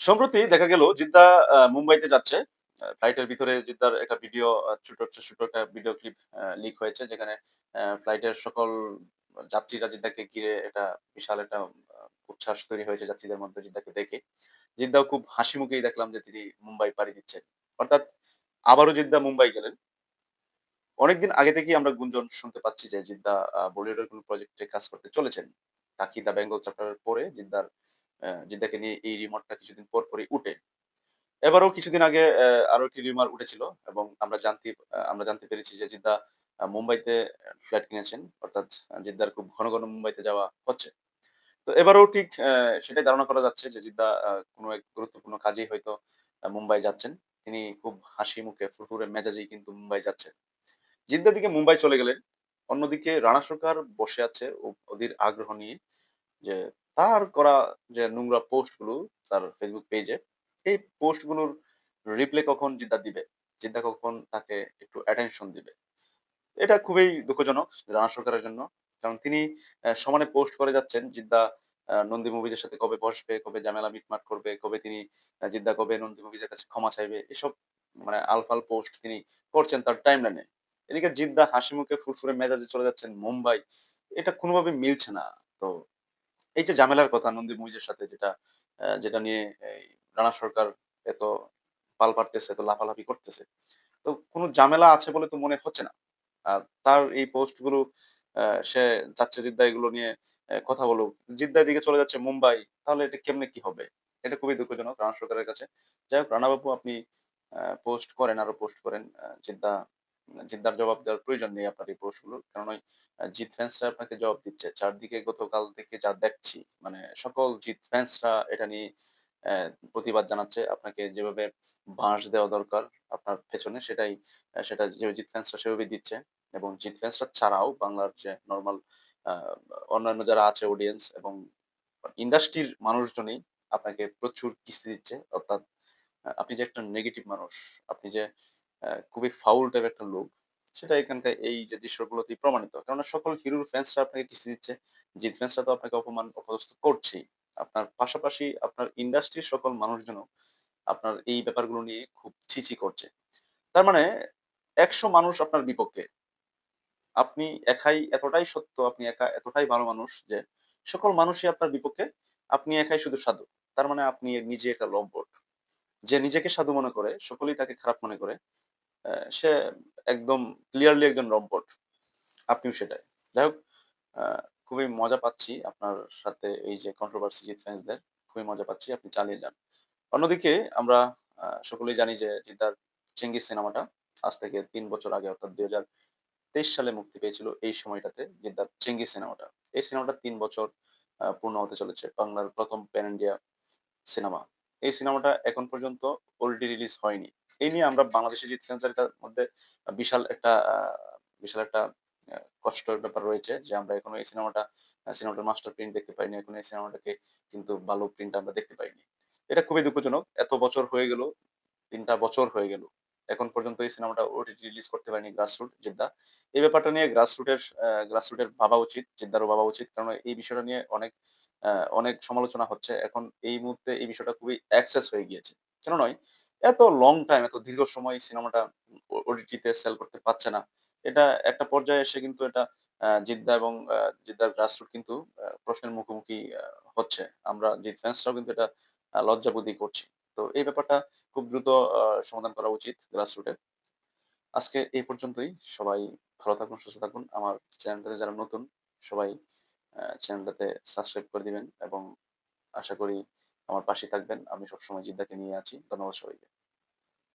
সম্প্রতি দেখা গেল জিদ্দা মুম্বাইতে যাচ্ছে। ফ্লাইটের ভিতরে জিদ্দার একটা ভিডিও ছোট একটা ভিডিও ক্লিপ লিক হয়েছে। যেখানে ফ্লাইটের সকল যাত্রীরা জিদ্দাকে ঘিরে এটা বিশাল একটা উচ্ছ্বাস তৈরি হয়েছে যাত্রীদের মধ্যে জিদ্দাকে দেখে। জিদ্দাও খুব হাসি মুখেই দেখলাম যে তিনি মুম্বাই পাড়ি দিচ্ছেন। অর্থাৎ আবারও জিদ্দা মুম্বাই গেলেন। অনেকদিন আগে থেকেই আমরা গুঞ্জন শুনতে পাচ্ছি যে জিদ্দা বলিউডের কোন প্রজেক্টে কাজ করতে চলেছেন। 'টাকি দ্য বেঙ্গল চ্যাপ্টার' এর পরে জিদ্দাকে নিয়ে এই রিমোটটা কিছুদিন পরই উঠে। এবারও কিছুদিন আগে আরো একটি রিউমার উঠেছিল এবং আমরা জানতে পেরেছি যে জিদ্দা মুম্বাইতে ফ্ল্যাট কিনেছেন। অর্থাৎ জিদ্দার খুব ঘন মুম্বাইতে যাওয়া হচ্ছে। তো এবারেও ঠিক সেটাই ধারণা করা যাচ্ছে যে জিদ্দা কোনো এক গুরুত্বপূর্ণ কাজেই হয়তো মুম্বাই যাচ্ছেন। তিনি খুব হাসি মুখে ফুরফুরে মেজাজেই কিন্তু মুম্বাই যাচ্ছেন। জিদ্দার দিকে মুম্বাই চলে গেলেন। অন্যদিকে রানা সরকার বসে আছে অধীর আগ্রহ নিয়ে যে তার করা যে নোংরা পোস্ট গুলো তার ফেসবুক পেজে, এই পোস্ট গুলোর রিপ্লে কখন জিদ্দা দিবে? জিদ্দা কখন তাকে একটু অ্যাটেনশন দিবে? এটা খুবই দুঃখজনক রানা সরকারের জন্য। কারণ তিনি সমানে পোস্ট করে যাচ্ছেন জিদ্দা নন্দী মুভিজ এর সাথে কবে বসবে, কবে ঝামেলা মিটমাট করবে, কবে তিনি জিদ্দা কবে নন্দী মুভিজ এর কাছে ক্ষমা চাইবে। এসব মানে আলফাল পোস্ট তিনি করছেন তার টাইমলাইনে। এদিকে জিদ্দা হাসিমুখে ফুরফুরে মেজাজে চলে যাচ্ছেন মুম্বাই। এটা কোনভাবে মিলছে না। তো এই যে ঝামেলার কথা নন্দী মুভিজের সাথে যেটা নিয়ে এই রানা সরকার এত পাল পাড়তেছে, এত লাফালাফি করতেছে। তো কোন ঝামেলা আছে বলে তো মনে হচ্ছে না। আর তার এই পোস্ট গুলো আ সে চাচ্ছে জিদ্দা এগুলো নিয়ে কথা বলুক। জিদ্দা এদিকে চলে যাচ্ছে মুম্বাই। তাহলে এটা কেমনে কি হবে? এটা খুবই দুঃখজনক রানা সরকারের কাছে। যাই হোক রানা বাবু আপনি পোস্ট করেন, আরো পোস্ট করেন। জিদ্দার জবাব দেওয়ার প্রয়োজন নেই আপনার এই পোস্ট গুলোর। কারণ ওই জিত ফ্যান্সরা আপনাকে জবাব দিচ্ছে। চারদিকে গতকাল থেকে যা দেখছি মানে সকল জিত ফ্যান্সরা এটা নিয়ে অ্যা প্রতিবাদ জানাচ্ছে। আপনাকে যেভাবে বাঁশ দেওয়া দরকার আপনার পেছনে সেটা যে জিত ফ্যান্সরা সেভাবেই দিচ্ছে। এবং জিত ফ্যান্সরা ছাড়াও বাংলার যে নরমাল আ অন্যান্য যারা আছে অডিয়েন্স এবং ইন্ডাস্ট্রির মানুষজনই আপনাকে প্রচুর কিস্তি দিচ্ছে। অর্থাৎ আপনি যে একটা নেগেটিভ মানুষ, আপনি যে খুবই ফাউল টাইপের একটা লোক, সেটা এখানকার এই যে দৃশ্যগুলোতেই প্রমাণিত। কেননা সকল হিরোর ফ্যান্সরা আপনাকে কিস্তি দিচ্ছে। জিত ফ্যান্সরা তো আপনাকে অপদস্থ করছেই। আপনার পাশাপাশি আপনার ইন্ডাস্ট্রির সকল মানুষজনও আপনার এই ব্যাপারগুলো নিয়ে খুব ছি করছে। তার মানে ১০০ মানুষ আপনার বিপক্ষে। আপনি একাই এতটাই সত্য, আপনি একা এতটাই ভালো মানুষ যে সকল মানুষই আপনার বিপক্ষে। আপনি একাই শুধু সাধু। তার মানে আপনি নিজে একটা লম্পট। যে নিজেকে সাধু মনে করে, সকলেই তাকে খারাপ মনে করে। সে একদম ক্লিয়ারলি একজন লম্পট। আপনিও সেটাই। যাই হোক, আ খুবই মজা পাচ্ছি আপনার সাথে এই যে কন্ট্রোভার্সি জিত ফ্যান্সদের, খুবই মজা পাচ্ছি। আপনি চালিয়ে যান। অন্যদিকে আমরা সকলেই জানি যে জিদ্দার 'চেঙ্গিজ' সিনেমাটা আজ থেকে ৩ বছর আগে অর্থাৎ ২০২৩ সালে মুক্তি পেয়েছিল এই সময়টাতে জিদ্দার 'চেঙ্গিজ' সিনেমাটা। এই সিনেমাটা ৩ বছর পূর্ণ হতে চলেছে। বাংলার ১ম প্যান ইন্ডিয়া সিনেমা। এই সিনেমাটা এখন পর্যন্ত ওল্ড রিলিজ হয়নি। এই নিয়ে আমরা বাংলাদেশি জিত ফ্যান্সদের মধ্যে বিশাল একটা বিশাল একটা কষ্টের ব্যাপার রয়েছে যে আমরা এখনো এই সিনেমাটার মাস্টার প্রিন্ট দেখতে পাইনি। এখনো এই সিনেমাটাকে কিন্তু ভালো প্রিন্ট আমরা দেখতে পাইনি। এটা খুবই দুঃখজনক। এত বছর হয়ে গেল, ৩ টা বছর হয়ে গেল। এখন পর্যন্ত এই সিনেমাটা ওটিটি রিলিজ করতে পারেনি গ্রাসরুট জিদ্দা। এই ব্যাপারটা নিয়ে গ্রাসরুটের ভাবা উচিত, জিদ্দারও ভাবা উচিত। কারণ এই বিষয়টা নিয়ে আ অনেক সমালোচনা হচ্ছে। এখন এই মুহূর্তে এই বিষয়টা খুবই এক্সেস হয়ে গিয়েছে। কেন নয়? এত লং টাইম এত দীর্ঘ সময় সিনেমাটা ওটিটিতে সেল করতে পারছে না। এটা একটা পর্যায়ে এসে কিন্তু এটা জিদ্দা এবং জিদ্দার গ্রাসরুট কিন্তু প্রশ্নের মুখোমুখি হচ্ছে। আমরা জিত ফ্যান্সরাও কিন্তু এটা লজ্জাবোধই করছি। তো এই ব্যাপারটা খুব দ্রুত সমাধান করা উচিত গ্রাসরুটের। আজকে এই পর্যন্তই। সবাই ভালো থাকুন, সুস্থ থাকুন। আমার চ্যানেলটাতে যারা নতুন সবাই চ্যানেলটাতে সাবস্ক্রাইব করে দিবেন এবং আশা করি আমার পাশে থাকবেন। আমি সবসময় জিদ্দাকে নিয়ে আছি। ধন্যবাদ সবাইকে।